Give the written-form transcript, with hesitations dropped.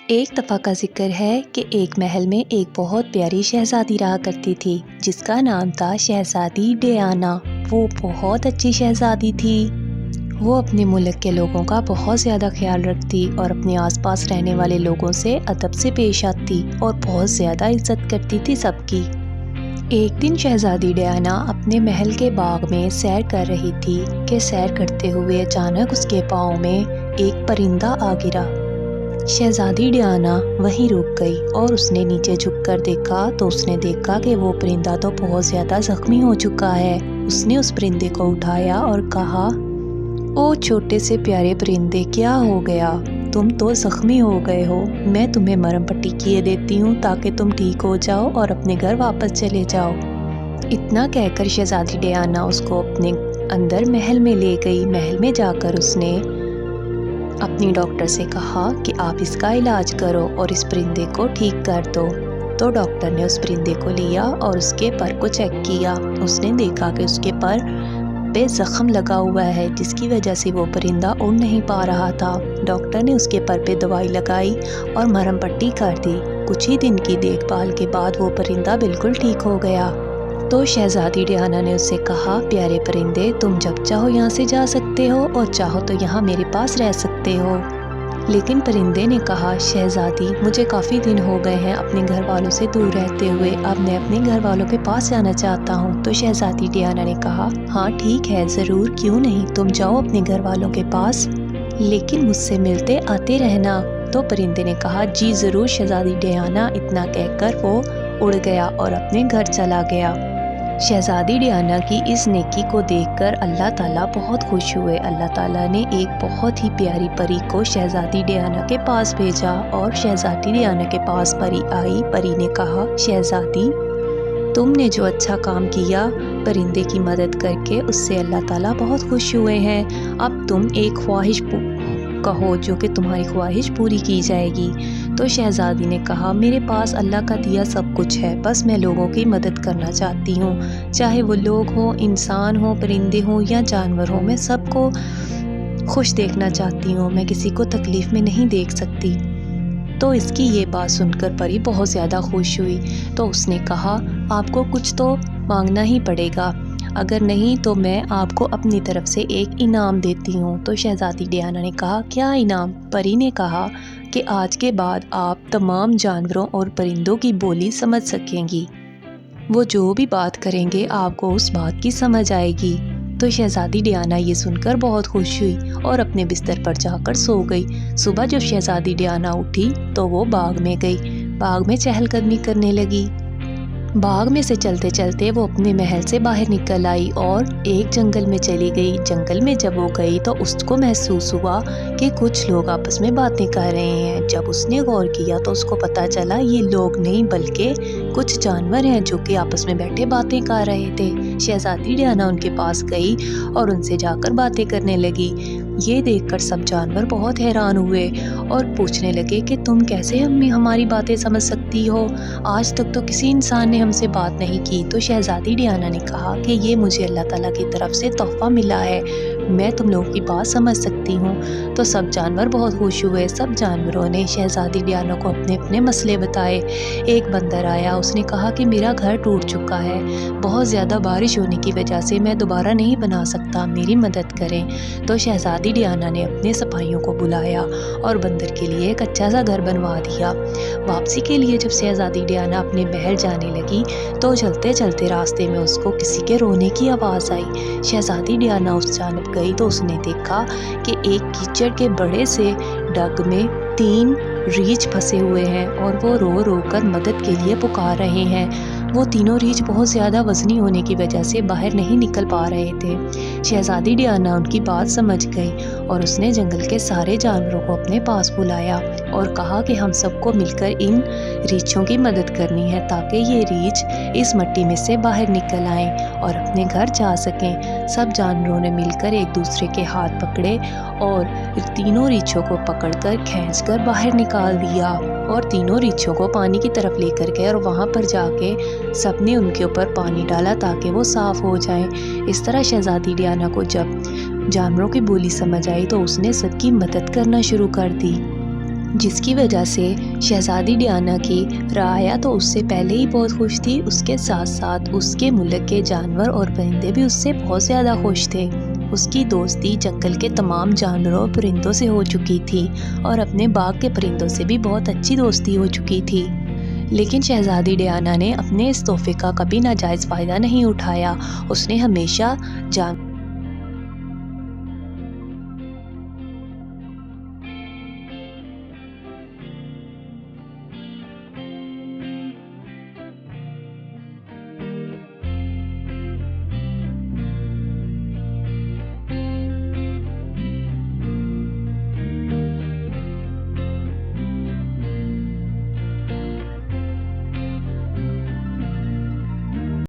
ایک دفعہ کا ذکر ہے کہ ایک محل میں ایک بہت پیاری شہزادی رہا کرتی تھی جس کا نام تھا شہزادی ڈیانا۔ وہ بہت اچھی شہزادی تھی۔ وہ اپنے ملک کے لوگوں کا بہت زیادہ خیال رکھتی اور اپنے آس پاس رہنے والے لوگوں سے ادب سے پیش آتی اور بہت زیادہ عزت کرتی تھی سب کی۔ ایک دن شہزادی ڈیانا اپنے محل کے باغ میں سیر کر رہی تھی کہ سیر کرتے ہوئے اچانک اس کے پاؤں میں ایک پرندہ آ گرا۔ شہزادی ڈیانا وہیں رک گئی اور اس نے نیچے جھک کر دیکھا تو اس نے دیکھا کہ وہ پرندہ تو بہت زیادہ زخمی ہو چکا ہے۔ اس نے اس پرندے کو اٹھایا اور کہا، او چھوٹے سے پیارے پرندے، کیا ہو گیا؟ تم تو زخمی ہو گئے ہو، میں تمہیں مرہم پٹی کیے دیتی ہوں تاکہ تم ٹھیک ہو جاؤ اور اپنے گھر واپس چلے جاؤ۔ اتنا کہہ کر شہزادی ڈیانا اس کو اپنے اندر محل میں لے گئی۔ محل میں جا کر اس نے اپنی ڈاکٹر سے کہا کہ آپ اس کا علاج کرو اور اس پرندے کو ٹھیک کر دو۔ تو ڈاکٹر نے اس پرندے کو لیا اور اس کے پر کو چیک کیا۔ اس نے دیکھا کہ اس کے پر پہ زخم لگا ہوا ہے جس کی وجہ سے وہ پرندہ اڑ نہیں پا رہا تھا۔ ڈاکٹر نے اس کے پر پہ دوائی لگائی اور مرہم پٹی کر دی۔ کچھ ہی دن کی دیکھ بھال کے بعد وہ پرندہ بالکل ٹھیک ہو گیا۔ تو شہزادی ڈیانا نے اس سے کہا، پیارے پرندے، تم جب چاہو یہاں سے جا سکتے ہو اور چاہو تو یہاں میرے پاس رہ سکتے ہو۔ لیکن پرندے نے کہا، شہزادی، مجھے کافی دن ہو گئے ہیں اپنے گھر والوں سے دور رہتے ہوئے، اب میں اپنے گھر والوں کے پاس جانا چاہتا ہوں۔ تو شہزادی ڈیانا نے کہا، ہاں ٹھیک ہے، ضرور، کیوں نہیں، تم جاؤ اپنے گھر والوں کے پاس، لیکن مجھ سے ملتے آتے رہنا۔ تو پرندے نے کہا، جی ضرور شہزادی ڈیانا۔ اتنا کہہ کر وہ اڑ گیا اور اپنے گھر چلا گیا۔ شہزادی ڈیانا کی اس نیکی کو دیکھ کر اللہ تعالیٰ بہت خوش ہوئے۔ اللہ تعالیٰ نے ایک بہت ہی پیاری پری کو شہزادی ڈیانا کے پاس بھیجا اور شہزادی ڈیانا کے پاس پری آئی۔ پری نے کہا، شہزادی، تم نے جو اچھا کام کیا پرندے کی مدد کر کے، اس سے اللہ تعالیٰ بہت خوش ہوئے ہیں۔ اب تم ایک خواہش کہو جو کہ تمہاری خواہش پوری کی جائے گی۔ تو شہزادی نے کہا، میرے پاس اللہ کا دیا سب کچھ ہے، بس میں لوگوں کی مدد کرنا چاہتی ہوں، چاہے وہ لوگ ہوں، انسان ہوں، پرندے ہوں یا جانور ہوں، میں سب کو خوش دیکھنا چاہتی ہوں، میں کسی کو تکلیف میں نہیں دیکھ سکتی۔ تو اس کی یہ بات سن کر پری بہت زیادہ خوش ہوئی۔ تو اس نے کہا، آپ کو کچھ تو مانگنا ہی پڑے گا، اگر نہیں تو میں آپ کو اپنی طرف سے ایک انعام دیتی ہوں۔ تو شہزادی ڈیانا نے کہا، کیا انعام؟ پری نے کہا کہ آج کے بعد آپ تمام جانوروں اور پرندوں کی بولی سمجھ سکیں گی، وہ جو بھی بات کریں گے آپ کو اس بات کی سمجھ آئے گی۔ تو شہزادی ڈیانا یہ سن کر بہت خوش ہوئی اور اپنے بستر پر جا کر سو گئی۔ صبح جب شہزادی ڈیانا اٹھی تو وہ باغ میں گئی، باغ میں چہل قدمی کرنے لگی۔ باغ میں سے چلتے چلتے وہ اپنے محل سے باہر نکل آئی اور ایک جنگل میں چلی گئی۔ جنگل میں جب وہ گئی تو اس کو محسوس ہوا کہ کچھ لوگ آپس میں باتیں کر رہے ہیں۔ جب اس نے غور کیا تو اس کو پتہ چلا یہ لوگ نہیں بلکہ کچھ جانور ہیں جو کہ آپس میں بیٹھے باتیں کر رہے تھے۔ شہزادی ڈیانا ان کے پاس گئی اور ان سے جا کر باتیں کرنے لگی۔ یہ دیکھ کر سب جانور بہت حیران ہوئے اور پوچھنے لگے کہ تم کیسے ہماری باتیں سمجھ سکتی ہو؟ آج تک تو کسی انسان نے ہم سے بات نہیں کی۔ تو شہزادی ڈیانا نے کہا کہ یہ مجھے اللہ تعالیٰ کی طرف سے تحفہ ملا ہے، میں تم لوگوں کی بات سمجھ سکتی ہوں۔ تو سب جانور بہت خوش ہوئے۔ سب جانوروں نے شہزادی ڈیانا کو اپنے اپنے مسئلے بتائے۔ ایک بندر آیا، اس نے کہا کہ میرا گھر ٹوٹ چکا ہے، بہت زیادہ بارش ہونے کی وجہ سے میں دوبارہ نہیں بنا سکتا، میری مدد کریں۔ تو شہزادی ڈیانا نے اپنے سپاہیوں کو بلایا اور بندر کے لیے ایک اچھا سا گھر بنوا دیا۔ واپسی کے لیے جب شہزادی ڈیانا اپنے محل جانے لگی تو چلتے چلتے راستے میں اس کو کسی کے رونے کی آواز آئی۔ شہزادی ڈیانا اس جانب گئی تو اس نے دیکھا کہ ایک کیچڑ کے بڑے سے ڈگ میں 3 ریچھ پھنسے ہوئے ہیں اور وہ رو رو کر مدد کے لیے پکار رہے ہیں۔ وہ تینوں ریچھ بہت زیادہ وزنی ہونے کی وجہ سے باہر نہیں نکل پا رہے تھے۔ شہزادی ڈیانا ان کی بات سمجھ گئی اور اس نے جنگل کے سارے جانوروں کو اپنے پاس بلایا اور کہا کہ ہم سب کو مل کر ان ریچھوں کی مدد کرنی ہے تاکہ یہ ریچھ اس مٹی میں سے باہر نکل آئیں اور اپنے گھر جا سکیں۔ سب جانوروں نے مل کر ایک دوسرے کے ہاتھ پکڑے اور تینوں ریچھوں کو پکڑ کر کھینچ کر باہر نکال دیا اور تینوں ریچھوں کو پانی کی طرف لے کر گئے اور وہاں پر جا کے سب نے ان کے اوپر پانی ڈالا تاکہ وہ صاف ہو جائیں۔ اس طرح شہزادی ڈیانا کو جب جانوروں کی بولی سمجھ آئی تو اس نے سب کی مدد کرنا شروع کر دی۔ جس کی وجہ سے شہزادی ڈیانا کی رعایا تو اس سے پہلے ہی بہت خوش تھی، اس کے ساتھ ساتھ اس کے ملک کے جانور اور پرندے بھی اس سے بہت زیادہ خوش تھے۔ اس کی دوستی جنگل کے تمام جانوروں اور پرندوں سے ہو چکی تھی اور اپنے باغ کے پرندوں سے بھی بہت اچھی دوستی ہو چکی تھی۔ لیکن شہزادی ڈیانا نے اپنے اس تحفے کا کبھی ناجائز فائدہ نہیں اٹھایا۔ اس نے ہمیشہ